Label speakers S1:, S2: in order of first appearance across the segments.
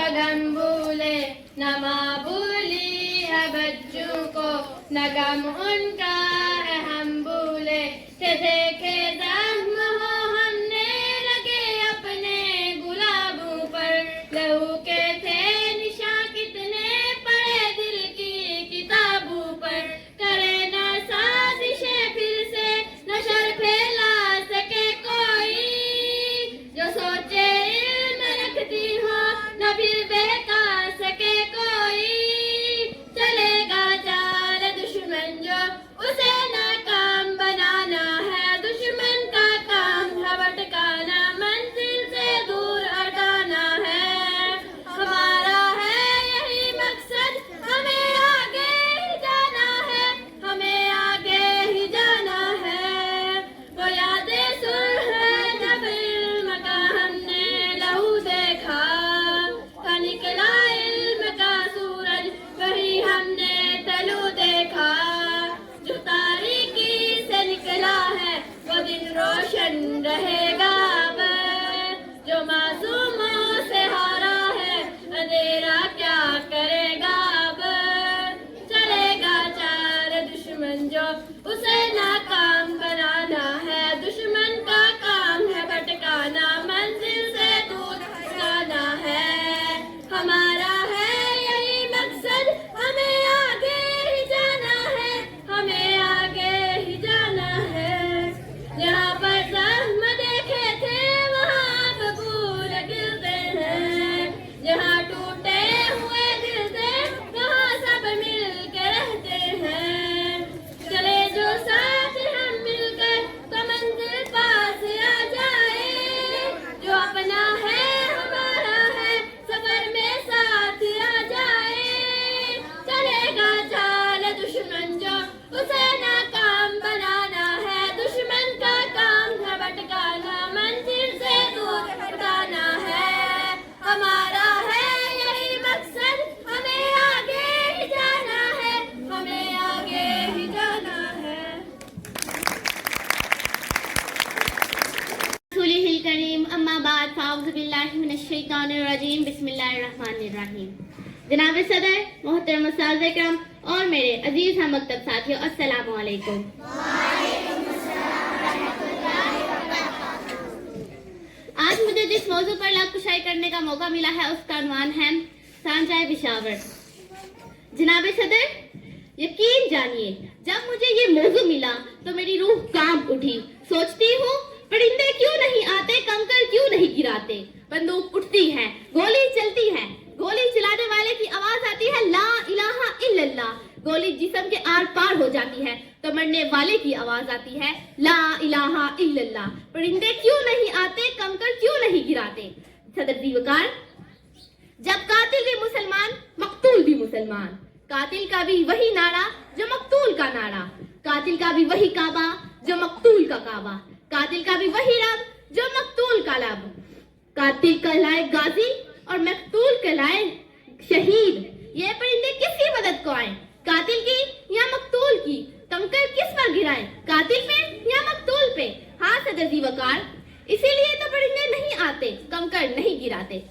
S1: का गम भूले, न माँ भूली है बच्चों को, न गम उनका है हम भूले। के देखे जख्म हो हमने लगे अपने गुलाबों पर, लहू के थे निशान कितने पड़े दिल की किताबों पर। करे ना साजिशें फिर से नशर फैला सके कोई, जो सोचे इल्म रखती हो न फिर बहका सके कोई। चलेगा चाल दुश्मन जो उसे नाकाम बनाना है, दुश्मन का काम है भटकाना, मंजिल से दूर हटाना है। हमारा है यही मकसद, हमें आगे ही जाना है, हमें आगे ही जाना है। वो यादें सुर है जब इल्म का हमने लहू देखा, का निकला इल्म का सूरज वही हमने तलू देखा। जो तारीकी से निकला है वो दिन रोशन रहेगा अब, जो मासूमों से हारा है अंधेरा क्या करेगा अब। चलेगा चार दुश्मन जो उसे नाकाम बनाना है, दुश्मन का काम है भटकाना, मंजिल से दूर हटाना है। हमारा है यही मकसद, हमें आगे ही जाना है, हमें आगे ही जाना है। जहाँ पर जख्म देखे थे वहाँ अब फूल गिरते हैं, जहाँ टूटे हुए दिल थे वहाँ सब मिल के रहते हैं। चले जो साथ हम मिलकर तो मंजिल पास आ जाए, जो अपना है हमारा है सफर में साथ आ जाए। चलेगा चाल दुश्मन जो उसे नाकाम बनाना है, दुश्मन का काम है भटकाना, मंजिल से दूर हटाना है। हमारा है यही मकसद, हमें आगे ही जाना है, हमें आगे ही जाना है। रसूलिल करीम अम्मा बाद फाउज़ु बिल्लाहि मिनश शैतानिर रजीम बिस्मिल्लाहिर रहमानिर रहीम। जनाब सदर, मोहतरम उस्ताद इकराम और मेरे अजीज हम मकतब साथियों, अस्सलामु अलैकुम। आज मुझे जिस मौजू पर लाख कुशाई करने का मौका मिला है उसका उन्वान है सांझाए बिशावर। जनाब सदर, यकीन जानिए जब मुझे ये मौजू मिला तो मेरी रूह कांप उठी। सोचती हूँ परिंदे क्यों नहीं आते, कंकर क्यों नहीं गिराते। बंदूक उठती है, गोली चलती है, गोली चलाने वाले की आवाज आती है ला इलाहा इल्लल्लाह। गोली जिस्म के आर पार हो जाती है तो मरने वाले की आवाज आती है ला इलाहा इल्लल्लाह। परिंदे क्यों नहीं आते, कंकर क्यों नहीं गिराते। सदर जी वकार, जब कातिल भी मुसलमान मकतूल भी मुसलमान, कातिल का भी वही नारा जो मकतूल का नारा, कातिल का भी वही काबा जो मकतूल का काबा, कातिल का भी वही रब जो मकतूल का लब। कातिल कहलाए गाजी और मकतूल कहलाए शहीद। ये परिंदे किसकी मदद को आए, कातिल की या मकतूल की। कंकर किस पर गिराए, कातिल पे या मकतूल पे। हाँ सदर जी वकार, इसीलिए तो परिंदे नहीं आते, कंकर नहीं गिराते।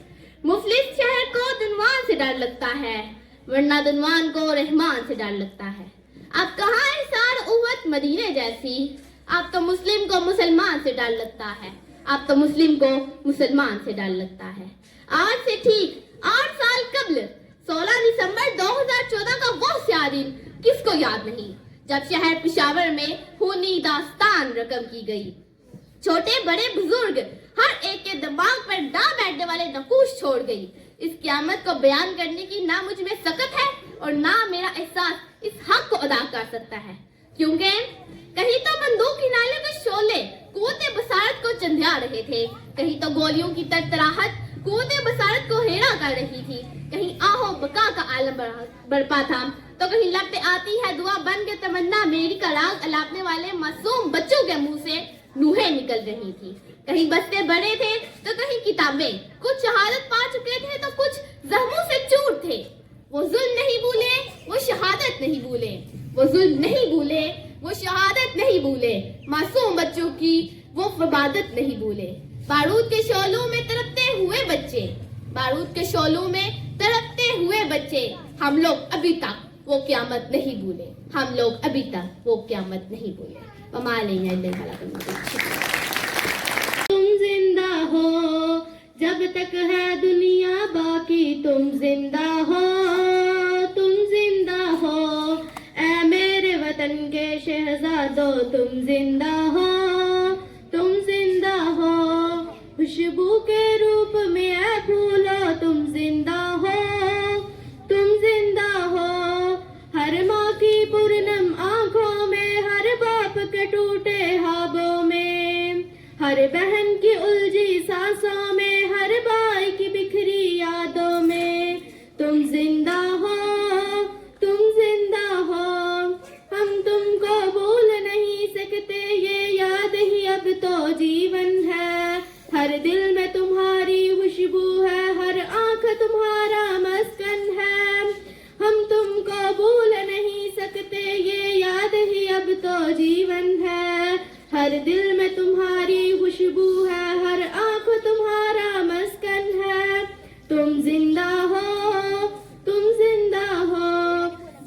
S1: मुफलिस शहर को दुनवान से डर लगता है, वरना दुनवान को रहमान से डर लगता है। अब कहाँ इंसान उव्वत मदीने जैसी, अब तो मुस्लिम को मुसलमान से डर लगता है, अब तो मुस्लिम को मुसलमान से डर लगता है। आज से ठीक 8 साल कबल 16 दिसंबर 2014 का वो स्याह दिन किसको याद नहीं, जब शहर पेशावर में खूनी दास्तान रकम की गई। छोटे बड़े बुजुर्ग हर एक के दिमाग पर ना बैठने वाले नकूश छोड़ गई। इस क़यामत को बयान करने की ना मुझ में सकत है और ना मेरा एहसास इस हक को अदा कर सकता है, क्योंकि कहीं तो बंदूक की नाले के शोले कुव्वते बसारत को चंधिया रहे थे, कहीं तो गोलियों की तरतराहट कुव्वते बसारत को हेरा कर रही थी, कहीं आहो बका का आलम बरपा था, तो कहीं लब पे आती है दुआ बन के तमन्ना मेरी का राग अलापने वाले मासूम बच्चों के मुंह से नूहें निकल रही थी। कहीं बस्ते बड़े थे तो कहीं किताबें, कुछ शहादत पा चुके थे तो कुछ जख्मों से चूर थे। वो जुल्म नहीं भूले, वो शहादत नहीं भूले, वो जुल्म नहीं भूले, वो शहादत नहीं भूले, मासूम बच्चों की वो इबादत नहीं भूले। बारूद के शोलों में तड़पते हुए बच्चे,
S2: बारूद के शोलों में तड़पते हुए बच्चे, हम लोग अभी तक वो क़यामत नहीं भूले, हम लोग अभी तक वो क़यामत नहीं भूले। तुम जिंदा हो जब तक है दुनिया बाकी, तुम जिंदा हो, तुम जिंदा हो, ऐ मेरे वतन के शहजादों, तुम जिंदा हो, तुम जिंदा हो, खुशबू के रूप में ऐ फूलो, तुम जिंदा हो, तुम जिंदा हो, हर माँ की पूर्णम आंखों में, हर बाप के टूटे ख्वाबों में, हर बहन की उलझी सांसों में, हर भाई की बिखरी यादों में, तुम जिंदा हो, तुम जिंदा हो, हम तुमको भूल नहीं सकते, ये याद ही अब तो जीवन है, हर दिल में तुम्हारी खुशबू है, हर आंख तुम्हारा मस्कन है, हम तुमको भूल नहीं सकते, ये याद ही अब तो जीवन है, हर दिल में तुम्हारी खुशबू है, हर आंख तुम्हारा मस्कन है, तुम जिंदा हो, तुम जिंदा हो,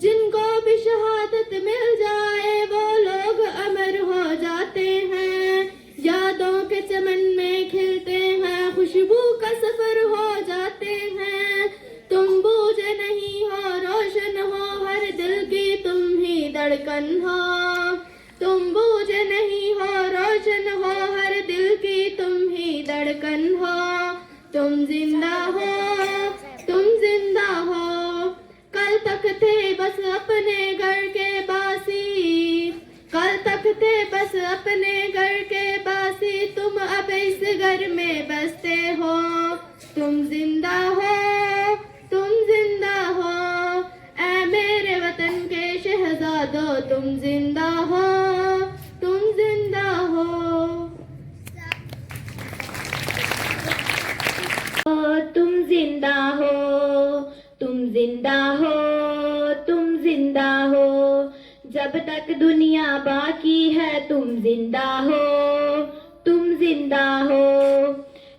S2: जिनको भी शहादत मिल जाए वो लोग अमर हो जाते हैं, यादों के चमन में खिलते हैं, खुशबू का सफर हो जाते हैं, तुम बूझे नहीं हो, रोशन हो, हर दिल की तुम ही धड़कन हो, तुम बूझे नहीं हो, रोशन हो, हर दिल की तुम ही धड़कन हो, तुम जिंदा हो, तुम जिंदा हो, कल तक थे बस अपने घर के बासी, कल तक थे बस अपने घर के बासी, तुम अब इस घर में बसते हो, तुम जिंदा हो, तुम जिंदा हो, ऐ मेरे वतन के शहजादों, तुम जिंदा हो, तुम जिंदा हो, तुम जिंदा हो, तुम जिंदा हो, तुम जिंदा हो, जब तक दुनिया बाकी है, तुम जिंदा हो, तुम जिंदा हो,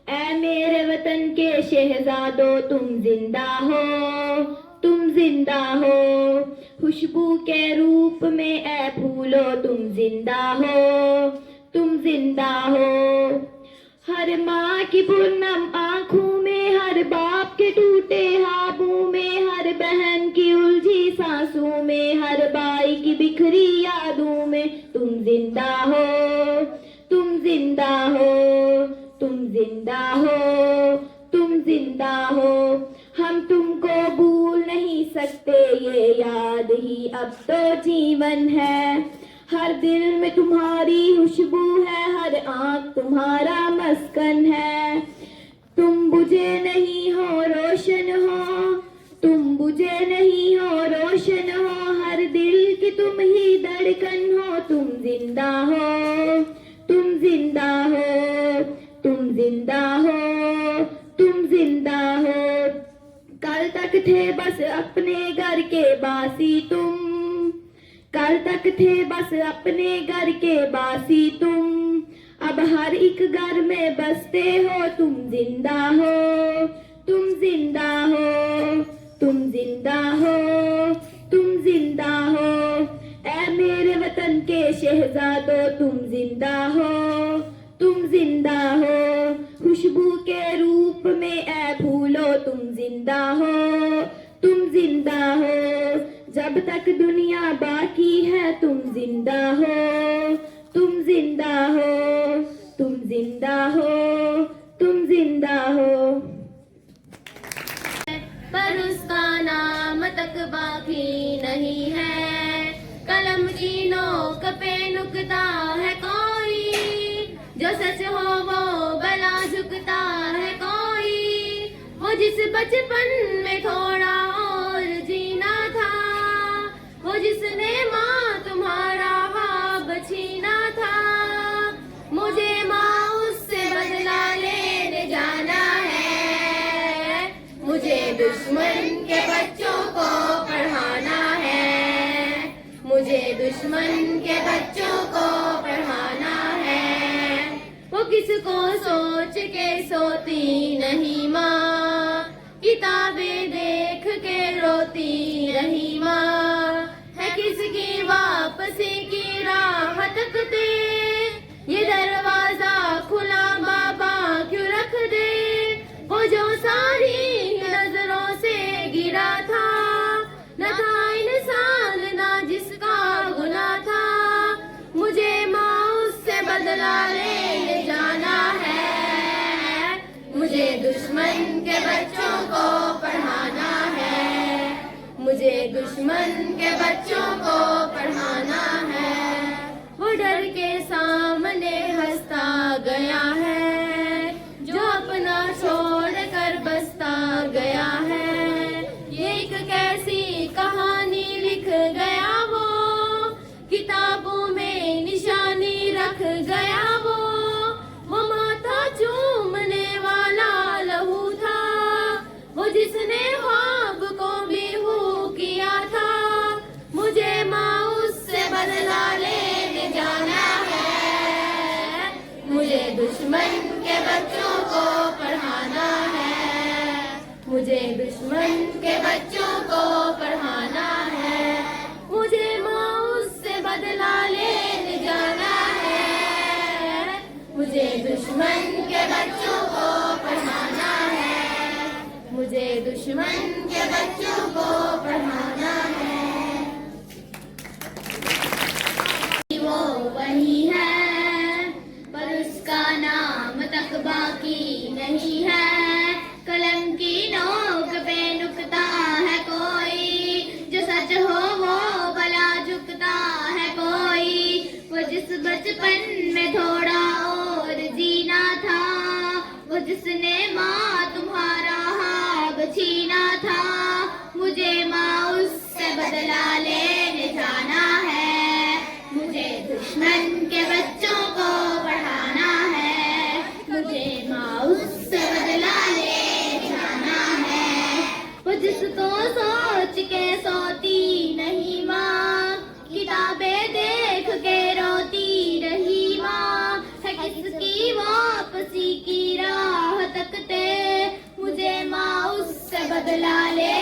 S2: ऐ मेरे वतन के शहजादों, तुम जिंदा हो, तुम जिंदा हो, खुशबू के रूप में ऐ फूलो, तुम जिंदा हो, तुम जिंदा हो, हर माँ की पूर्णम आंखों में, हर बाप के टूटे ख्वाबों में, हर बहन की उलझी सांसों में, हर भाई की बिखरी यादों में, तुम जिंदा हो, तुम जिंदा हो, तुम जिंदा हो, तुम जिंदा हो, हम तुमको भूल नहीं सकते, ये याद ही अब तो जीवन है, हर दिल में तुम्हारी खुशबू है, हर आंख तुम्हारा मस्कन है, तुम बुझे नहीं हो, रोशन हो, तुम बुझे नहीं हो, रोशन हो, हर दिल की तुम ही धड़कन हो, तुम जिंदा हो, तुम जिंदा हो, तुम जिंदा हो, तुम जिंदा हो, कल तक थे बस अपने घर के बासी तुम, कल तक थे बस अपने घर के बासी तुम, अब हर एक घर में बसते हो, तुम जिंदा हो, तुम जिंदा हो, तुम जिंदा हो, तुम जिंदा हो, ऐ मेरे वतन के शहजादों, तुम जिंदा हो, तुम जिंदा हो, खुशबू के रूप में ऐ फूलो, तुम जिंदा हो, तुम जिंदा हो, जब तक दुनिया बाकी है, तुम जिंदा हो, तुम जिंदा हो, तुम जिंदा हो, तुम जिंदा हो, पर उसका नाम तक बाकी नहीं है, कलम की नोक पे नुकता है कोई, जो सच हो वो भला झुकता है कोई, वो जिस बचपन में थोड़ा और जीना था, वो जिसने माँ तुम्हारा ख्वाब छीना था, मुझे माँ उससे बदला लेने जाना है, मुझे दुश्मन के बच्चों को पढ़ाना है, मुझे दुश्मन के बच्चों को पढ़ाना है, वो किसको सोच के सोती नहीं माँ, किताबें देख के रोती रही माँ, है किसकी वापसी की राह तकते, ये दरवाजा खुला बाबा क्यों रख दे, वो जो सारी नजरों से गिरा था, न था इंसान ना जिसका गुनाह था, मुझे माँ उससे बदला ले जाना है, मुझे दुश्मन के बच्चों को पढ़ाना है, मुझे दुश्मन के बच्चों को पढ़ाना है। वो डर के सामने हंसता गया है, जो अपना छोड़ कर बसता गया है, ये एक कैसी कहानी लिख गया वो, किताबों में निशानी रख गया वो माथा चूमने वाला लहू था, वो जिसने ख्वाब को बेहू किया था, मुझे माँ उससे बदला लेने जाना है, मुझे दुश्मन के बच्चों को पढ़ाना है, मुझे दुश्मन के बच्चों को पढ़ाना है, मुझे माँ उससे बदला लेने जाना है, मुझे दुश्मन के बच्चों को पढ़ाना है, मुझे दुश्मन के बच्चों को पढ़ाना है। वो वही है पर उसका नाम तक बाकी नहीं है, कलम की नोक पे नुकता है कोई, जो सच हो वो भला झुकता है कोई, वो जिस बचपन में थोड़ा और जीना था, वो जिसने माँ तुम्हारा हाब छीना था, मुझे माँ उससे बदला लेने जाना है, मुझे दुश्मन के बच्चों को पढ़ाना है, मुझे माँ उससे बदला लेने जाना है। वो जिसको सोच के सोती नहीं माँ, किताबें देख के रोती रही माँ, है किसकी वापसी की राह तकते, मुझे माँ उससे बदला ले